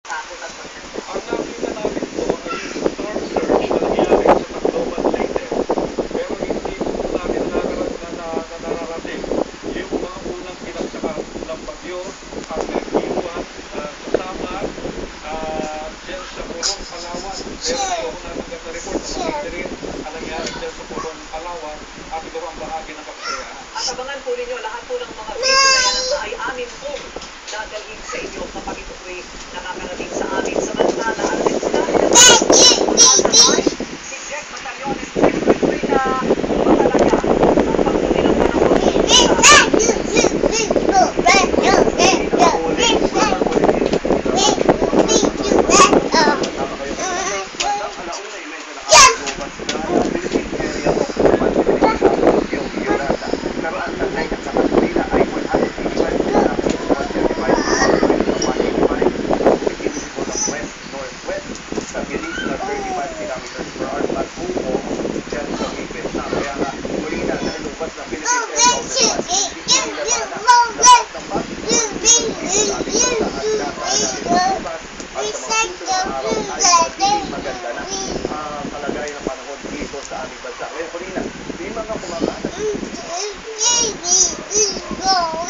takot at pagkakita. Ang nakita namin po ay yung storm surge na nangyari sa Tacloban, Leyte. Pero hindi po namin nararating yung mga unang pinagsakan ng bagyo, ang nag-iwan sa Samar, dyan sa Purong, Palawan. Pero ito po natanggap na report na matindi rin ang nangyari dyan sa Purong, Palawan at ito ang bahagi ng Kapsayaan. At abangan po ninyo lahat po ng mga video na yan ay amin pong dadalhin sa inyo kapag ito po'y nakakarating sa amin. Samantala, ano din sinabi ng si Jack Batallones, tuloy na matalaga ang pagtuloy ng panahon. Sa bilis na 35 kilometers per hour at buo dyan sa Wipit na. Kaya nga, muli na nalilubas na Philippine Air Force hindi nila na lahat ng mag-ibig sa ating bansa at nasa bukas at sa mga susunod na araw ay magiging maganda na ang kalagayan ng panahon dito sa aming bansa. Kaya muli na, may mga kumakalat. Wow.